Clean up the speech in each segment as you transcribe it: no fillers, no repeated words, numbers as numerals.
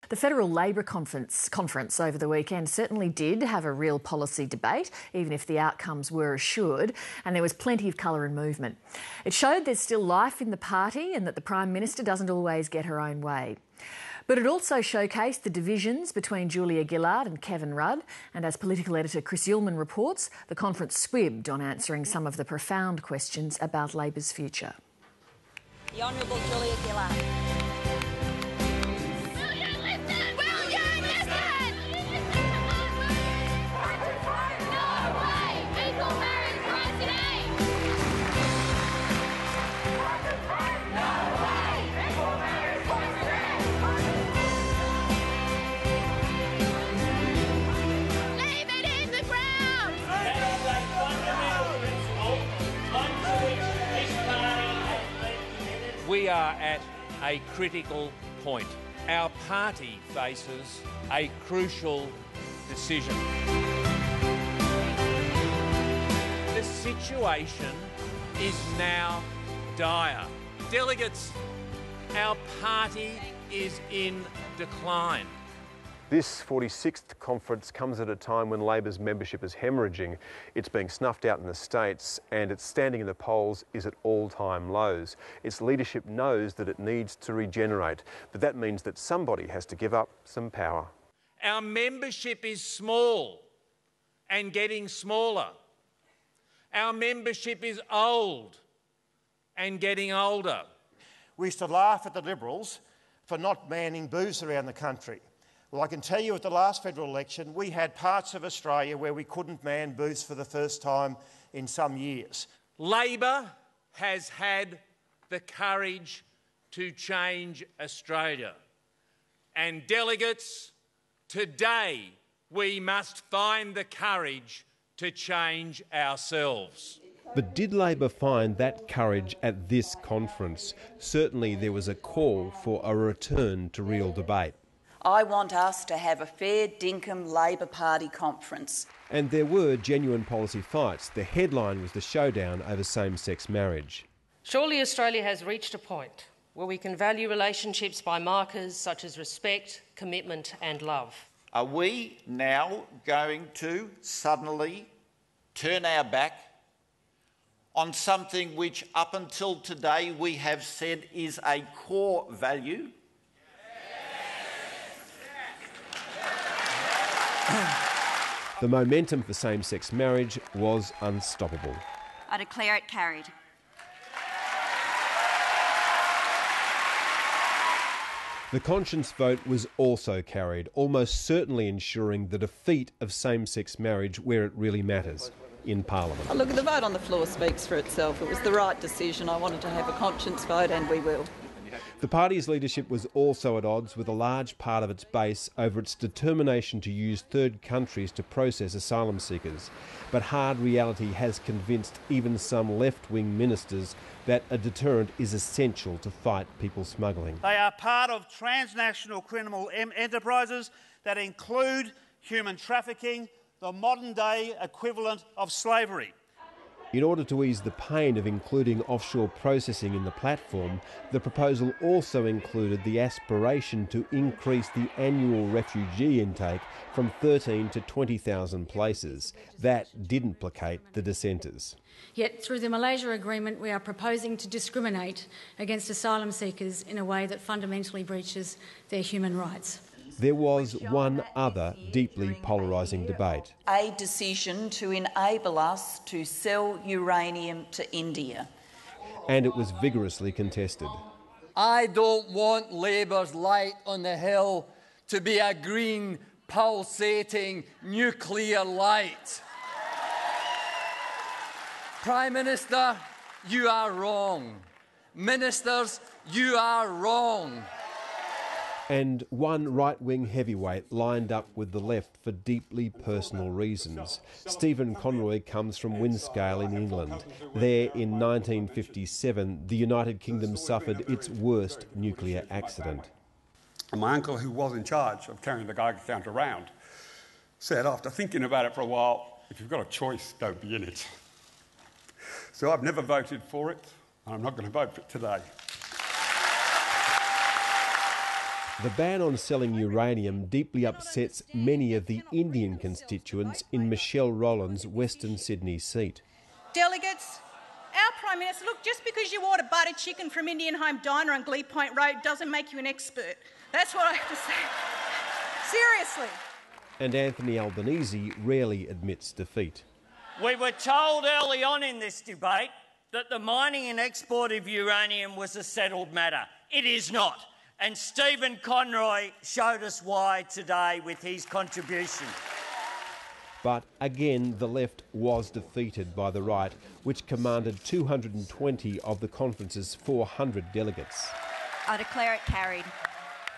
The Federal Labor conference over the weekend certainly did have a real policy debate, even if the outcomes were assured, and there was plenty of colour and movement. It showed there's still life in the party and that the Prime Minister doesn't always get her own way. But it also showcased the divisions between Julia Gillard and Kevin Rudd, and as political editor Chris Ullman reports, the conference squibbed on answering some of the profound questions about Labor's future. The Honourable Julia Gillard. We are at a critical point. Our party faces a crucial decision. The situation is now dire. Delegates, our party is in decline. This 46th conference comes at a time when Labor's membership is hemorrhaging. It's being snuffed out in the States and its standing in the polls is at all-time lows. Its leadership knows that it needs to regenerate, but that means that somebody has to give up some power. Our membership is small and getting smaller. Our membership is old and getting older. We used to laugh at the Liberals for not banning booze around the country. Well, I can tell you at the last federal election, we had parts of Australia where we couldn't ban booze for the first time in some years. Labor has had the courage to change Australia. And delegates, today we must find the courage to change ourselves. But did Labor find that courage at this conference? Certainly there was a call for a return to real debate. I want us to have a fair dinkum Labor Party conference. And there were genuine policy fights. The headline was the showdown over same-sex marriage. Surely Australia has reached a point where we can value relationships by markers such as respect, commitment and love. Are we now going to suddenly turn our back on something which up until today we have said is a core value? The momentum for same-sex marriage was unstoppable. I declare it carried. The conscience vote was also carried, almost certainly ensuring the defeat of same-sex marriage where it really matters, in Parliament. Oh, look, the vote on the floor speaks for itself. It was the right decision. I wanted to have a conscience vote and we will. The party's leadership was also at odds with a large part of its base over its determination to use third countries to process asylum seekers. But hard reality has convinced even some left-wing ministers that a deterrent is essential to fight people smuggling. They are part of transnational criminal enterprises that include human trafficking, the modern-day equivalent of slavery. In order to ease the pain of including offshore processing in the platform, the proposal also included the aspiration to increase the annual refugee intake from 13 to 20,000 places. That didn't placate the dissenters. Yet through the Malaysia Agreement we are proposing to discriminate against asylum seekers in a way that fundamentally breaches their human rights. There was one other deeply polarising debate. A decision to enable us to sell uranium to India. And it was vigorously contested. I don't want Labor's light on the hill to be a green, pulsating nuclear light. Prime Minister, you are wrong. Ministers, you are wrong. And one right-wing heavyweight lined up with the left for deeply personal reasons. Stephen Conroy comes from Windscale in England. There, in 1957, the United Kingdom suffered its worst nuclear accident. And my uncle, who was in charge of carrying the Geiger counter around, said, after thinking about it for a while, if you've got a choice, don't be in it. So I've never voted for it, and I'm not going to vote for it today. The ban on selling uranium deeply upsets many of the Indian constituents in Michelle Rowland's Western Sydney seat. Delegates, our Prime Minister, look, just because you order butter chicken from Indian Home Diner on Glebe Point Road doesn't make you an expert. That's what I have to say. Seriously. And Anthony Albanese rarely admits defeat. We were told early on in this debate that the mining and export of uranium was a settled matter. It is not. And Stephen Conroy showed us why today with his contribution. But again, the left was defeated by the right, which commanded 220 of the conference's 400 delegates. I declare it carried.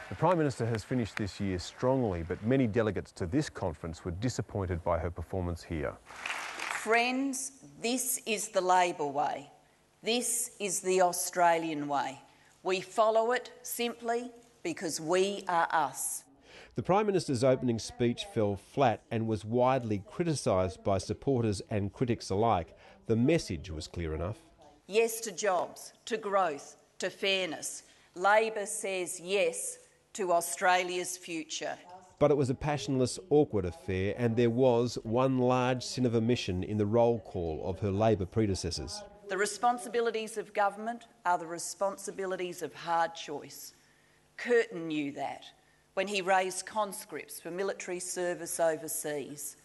The Prime Minister has finished this year strongly, but many delegates to this conference were disappointed by her performance here. Friends, this is the Labor way. This is the Australian way. We follow it simply because we are us. The Prime Minister's opening speech fell flat and was widely criticised by supporters and critics alike. The message was clear enough. Yes to jobs, to growth, to fairness. Labor says yes to Australia's future. But it was a passionless, awkward affair, and there was one large sin of omission in the roll call of her Labor predecessors. The responsibilities of government are the responsibilities of hard choice. Curtin knew that when he raised conscripts for military service overseas.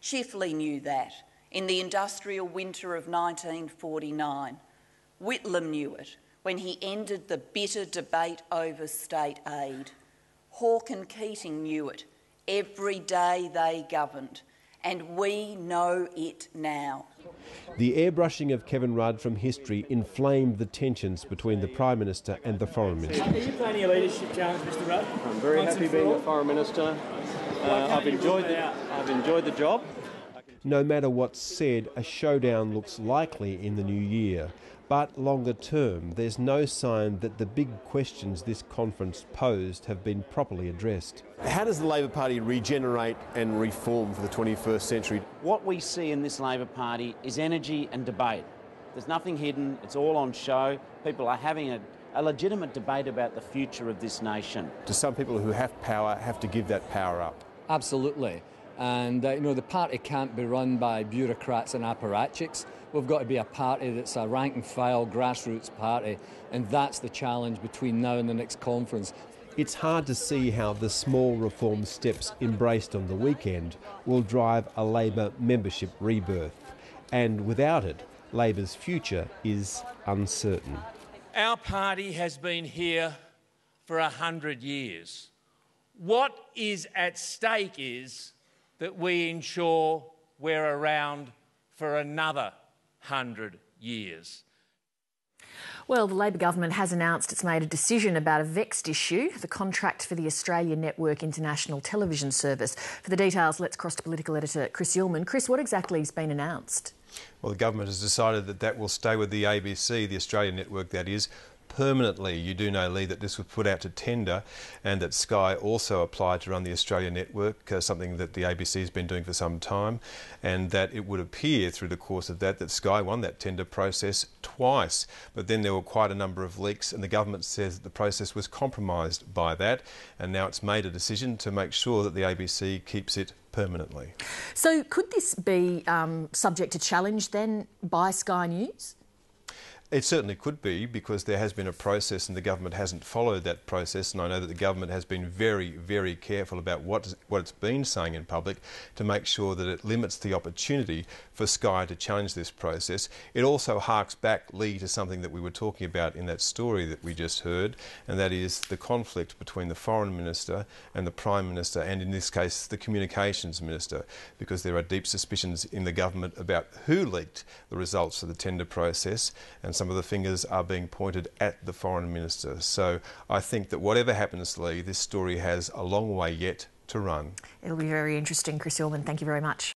Chifley knew that in the industrial winter of 1949. Whitlam knew it when he ended the bitter debate over state aid. Hawke and Keating knew it every day they governed, and we know it now. The airbrushing of Kevin Rudd from history inflamed the tensions between the Prime Minister and the Foreign Minister. Are you planning a leadership challenge, Mr Rudd? I'm very happy being the Foreign Minister. I've enjoyed the job. No matter what's said, a showdown looks likely in the new year. But longer term, there's no sign that the big questions this conference posed have been properly addressed. How does the Labor Party regenerate and reform for the 21st century? What we see in this Labor Party is energy and debate. There's nothing hidden, it's all on show. People are having a legitimate debate about the future of this nation. Do some people who have power have to give that power up? Absolutely. And, the party can't be run by bureaucrats and apparatchiks. We've got to be a party that's a rank-and-file grassroots party, and that's the challenge between now and the next conference. It's hard to see how the small reform steps embraced on the weekend will drive a Labor membership rebirth. And without it, Labor's future is uncertain. Our party has been here for 100 years. What is at stake is that we ensure we're around for another 100 years. Well, the Labor government has announced it's made a decision about a vexed issue, the contract for the Australian Network International Television Service. For the details, let's cross to political editor Chris Ullman. Chris, what exactly has been announced? Well, the government has decided that will stay with the ABC, the Australian network that is, permanently. You do know, Lee, that this was put out to tender and that Sky also applied to run the Australian network, something that the ABC has been doing for some time, and that it would appear through the course of that Sky won that tender process twice. But then there were quite a number of leaks, and the government says that the process was compromised by that, and now it's made a decision to make sure that the ABC keeps it permanently. So could this be subject to challenge then by Sky News? It certainly could be, because there has been a process and the government hasn't followed that process, and I know that the government has been very, very careful about what it's been saying in public to make sure that it limits the opportunity for Sky to challenge this process. It also harks back, Lee, to something that we were talking about in that story that we just heard, and that is the conflict between the Foreign Minister and the Prime Minister, and in this case the Communications Minister, because there are deep suspicions in the government about who leaked the results of the tender process, and some of the fingers are being pointed at the Foreign Minister. So I think that whatever happens, Lee, this story has a long way yet to run. It'll be very interesting. Chris Ullman, thank you very much.